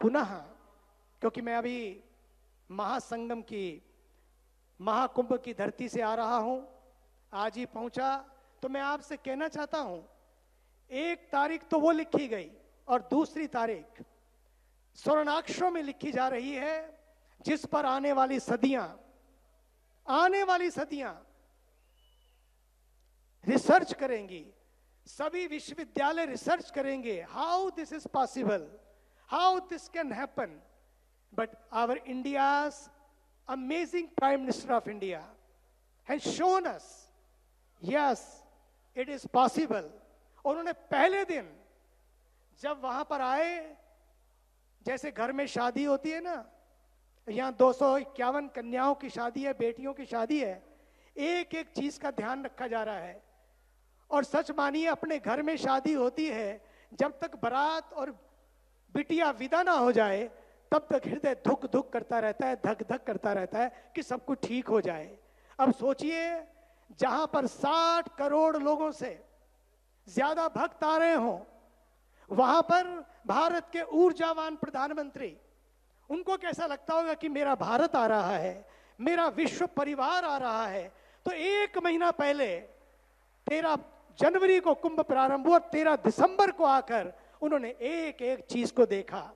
पुनः, क्योंकि मैं अभी महासंगम की, महाकुंभ की धरती से आ रहा हूं, आज ही पहुंचा, तो मैं आपसे कहना चाहता हूं, 1 तारीख तो वो लिखी गई और दूसरी तारीख स्वर्णाक्षरों में लिखी जा रही है, जिस पर आने वाली सदियां रिसर्च करेंगी, सभी विश्वविद्यालय रिसर्च करेंगे, how this is possible, how this can happen, but our India's amazing prime minister of India has shown us, yes it is possible. और उन्होंने पहले दिन जब वहां पर आए, जैसे घर में शादी होती है ना, यहां 251 कन्याओं की शादी है, बेटियों की शादी है, एक एक चीज का ध्यान रखा जा रहा है। और सच मानिए, अपने घर में शादी होती है, जब तक बारात और बिटिया विदा ना हो जाए, तब तक हृदय धुक धुक करता रहता है, धक धक करता रहता है कि सब कुछ ठीक हो जाए। अब सोचिए, जहां पर 60 करोड़ लोगों से ज्यादा भक्त आ रहे हों, वहां पर भारत के ऊर्जावान प्रधानमंत्री, उनको कैसा लगता होगा कि मेरा भारत आ रहा है, मेरा विश्व परिवार आ रहा है। तो 1 महीना पहले 13 जनवरी को कुंभ प्रारंभ हुआ, 13 दिसंबर को आकर उन्होंने एक एक चीज को देखा,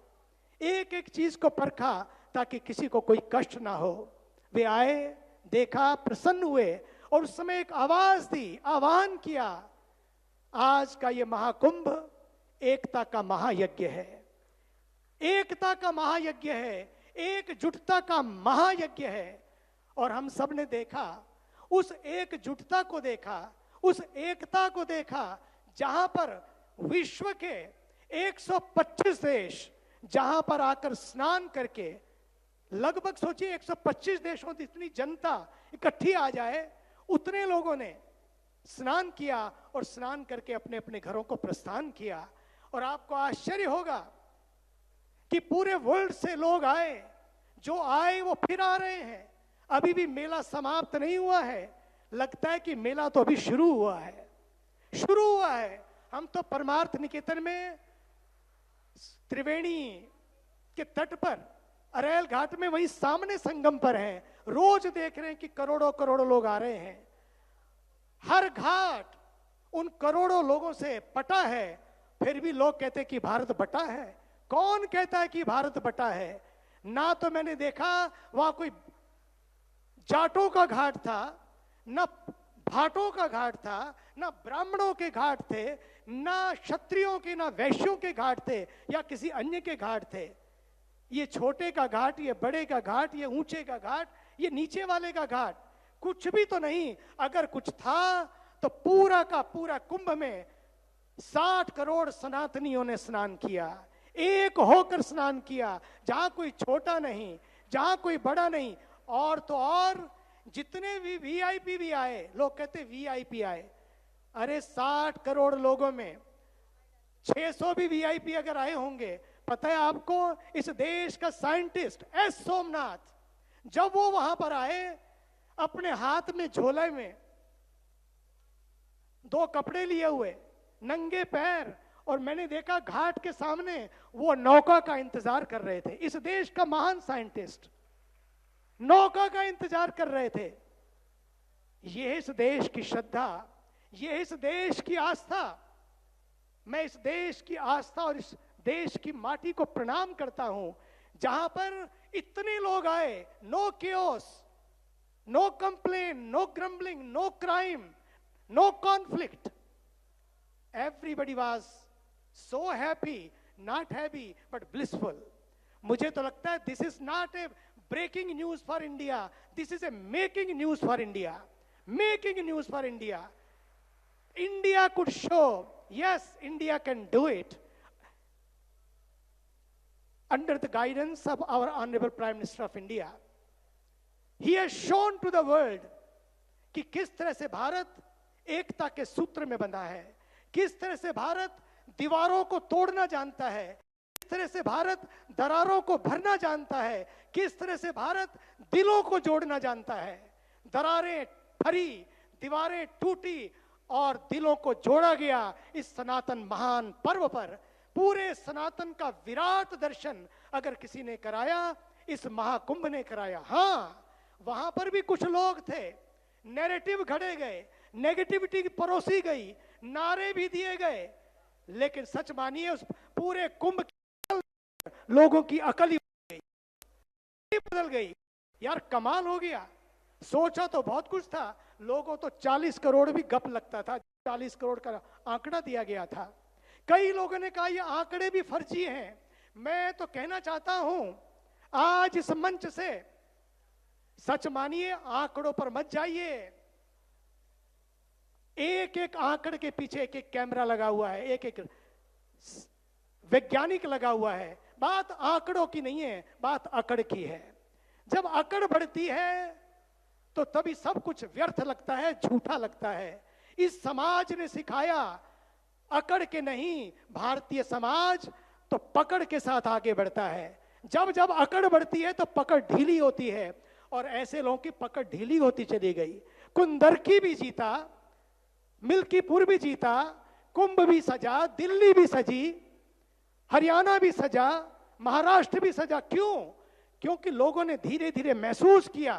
एक एक चीज को परखा, ताकि किसी को कोई कष्ट ना हो। वे आए, देखा, प्रसन्न हुए, और उस समय एक आवाज दी, आह्वान किया, आज का ये महाकुंभ एकता का महायज्ञ है, एकता का महायज्ञ है, एकजुटता का महायज्ञ है। और हम सब ने देखा, उस एकजुटता को देखा, उस एकता को देखा, जहां पर विश्व के 125 देश जहां पर आकर स्नान करके, लगभग सोचिए 125 देशों की इतनी जनता इकट्ठी आ जाए, उतने लोगों ने स्नान किया और स्नान करके अपने अपने घरों को प्रस्थान किया। और आपको आश्चर्य होगा कि पूरे वर्ल्ड से लोग आए, जो आए वो फिर आ रहे हैं, अभी भी मेला समाप्त नहीं हुआ है, लगता है कि मेला तो अभी शुरू हुआ है। हम तो परमार्थ निकेतन में त्रिवेणी के तट पर, अरेल घाट में, वहीं सामने संगम पर हैं, रोज देख रहे हैं कि करोड़ों करोड़ों लोग आ रहे हैं। हर घाट उन करोड़ों लोगों से पटा है, फिर भी लोग कहते हैं कि भारत बटा है। कौन कहता है कि भारत बटा है? ना तो मैंने देखा वहां कोई जाटों का घाट था, ना भाटों का घाट था, ना ब्राह्मणों के घाट थे, ना क्षत्रियों के, ना वैश्यों के घाट थे, या किसी अन्य के घाट थे। ये छोटे का घाट, ये बड़े का घाट, ये ऊंचे का घाट, ये नीचे वाले का घाट, कुछ भी तो नहीं। अगर कुछ था तो पूरा का पूरा कुंभ में 60 करोड़ सनातनियों ने स्नान किया, एक होकर स्नान किया, जहां कोई छोटा नहीं, जहां कोई बड़ा नहीं। और तो और जितने भी वीआईपी भी आए, लोग कहते वीआईपी आए, अरे 60 करोड़ लोगों में 600 भी वीआईपी अगर आए होंगे, पता है आपको, इस देश का साइंटिस्ट एस सोमनाथ, जब वो वहां पर आए, अपने हाथ में झोले में 2 कपड़े लिए हुए, नंगे पैर, और मैंने देखा घाट के सामने वो नौका का इंतजार कर रहे थे। इस देश का महान साइंटिस्ट नौका का इंतजार कर रहे थे। ये इस देश की श्रद्धा, ये इस देश की आस्था। मैं इस देश की आस्था और इस देश की माटी को प्रणाम करता हूं, जहां पर इतने लोग आए, no chaos, no complain, no grumbling, no crime, no conflict. Everybody was so happy, not happy but blissful. मुझे तो लगता है this is not a breaking news for India, this is a making news for India, making news for India. India could show, yes India can do it under the guidance of our honorable Prime Minister of India. He has shown to the world कि किस तरह से भारत एकता के सूत्र में बंधा है, किस तरह से भारत दीवारों को तोड़ना जानता है, किस तरह से भारत दरारों को भरना जानता है, किस तरह से भारत दिलों को जोड़ना जानता है। दरारें फरी, दीवारें टूटी और दिलों को जोड़ा गया इस सनातन महान पर्व पर। पूरे सनातन का विराट दर्शन अगर किसी ने कराया, इस महाकुंभ ने कराया। हाँ, वहां पर भी कुछ लोग थे, नैरेटिव घड़े गए, नेगेटिविटी परोसी गई, नारे भी दिए गए, लेकिन सच मानिए उस पूरे कुंभ लोगों की अकल ही बदल गई। यार कमाल हो गया। सोचा तो बहुत कुछ था, लोगों तो 40 करोड़ भी गप लगता था, 40 करोड़ का आंकड़ा दिया गया था। कई लोगों ने कहा ये आंकड़े भी फर्जी हैं। मैं तो कहना चाहता हूं आज इस मंच से, सच मानिए, आंकड़ों पर मत जाइए। एक एक आंकड़े के पीछे एक एक कैमरा लगा हुआ है, एक एक वैज्ञानिक लगा हुआ है। बात आंकड़ों की नहीं है, बात अकड़ की है। जब अकड़ बढ़ती है तो तभी सब कुछ व्यर्थ लगता है, झूठा लगता है। इस समाज ने सिखाया अकड़ के नहीं, भारतीय समाज तो पकड़ के साथ आगे बढ़ता है। जब जब अकड़ बढ़ती है तो पकड़ ढीली होती है, और ऐसे लोगों की पकड़ ढीली होती चली गई। कुंदरकी भी जीता, मिल्कीपुर भी जीता, कुंभ भी सजा, दिल्ली भी सजी, हरियाणा भी सजा, महाराष्ट्र भी सजा। क्यों? क्योंकि लोगों ने धीरे धीरे महसूस किया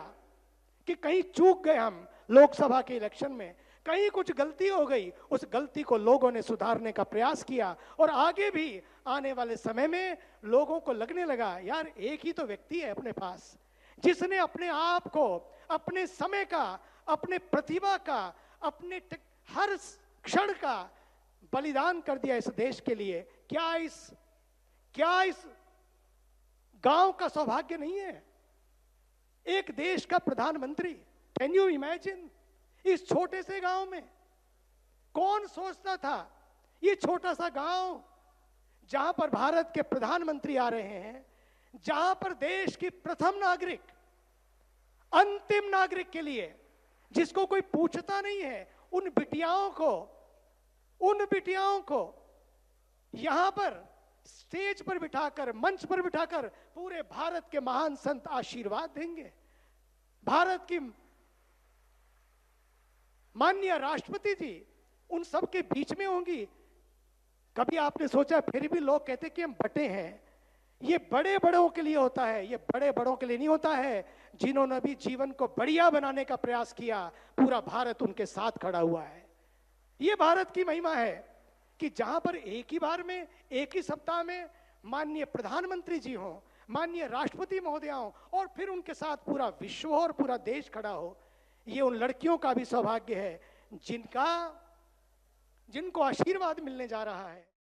कि कहीं चूक गए हम लोकसभा के इलेक्शन में, कहीं कुछ गलती हो गई। उस गलती को लोगों ने सुधारने का प्रयास किया, और आगे भी आने वाले समय में लोगों को लगने लगा यार एक ही तो व्यक्ति है अपने पास जिसने अपने आप को, अपने समय का, अपने प्रतिभा का, अपने हर क्षण का बलिदान कर दिया इस देश के लिए। क्या इस गांव का सौभाग्य नहीं है? एक देश का प्रधानमंत्री। Can you imagine? इस छोटे से गांव में कौन सोचता था ये छोटा सा गांव जहां पर भारत के प्रधानमंत्री आ रहे हैं, जहां पर देश की प्रथम नागरिक, अंतिम नागरिक के लिए जिसको कोई पूछता नहीं है, उन बिटियाओं को यहां पर स्टेज पर बिठाकर, मंच पर बिठाकर पूरे भारत के महान संत आशीर्वाद देंगे। भारत की माननीय राष्ट्रपति जी उन सब के बीच में होंगी। कभी आपने सोचा? फिर भी लोग कहते कि हम बटे हैं। ये बड़े बड़ों के लिए होता है, ये बड़े बड़ों के लिए नहीं होता है जिन्होंने भी जीवन को बढ़िया बनाने का प्रयास किया। पूरा भारत उनके साथ खड़ा हुआ है। ये भारत की महिमा है कि जहां पर एक ही बार में, एक ही सप्ताह में माननीय प्रधानमंत्री जी हों, माननीय राष्ट्रपति महोदय हों, और फिर उनके साथ पूरा विश्व और पूरा देश खड़ा हो। ये उन लड़कियों का भी सौभाग्य है जिनको आशीर्वाद मिलने जा रहा है।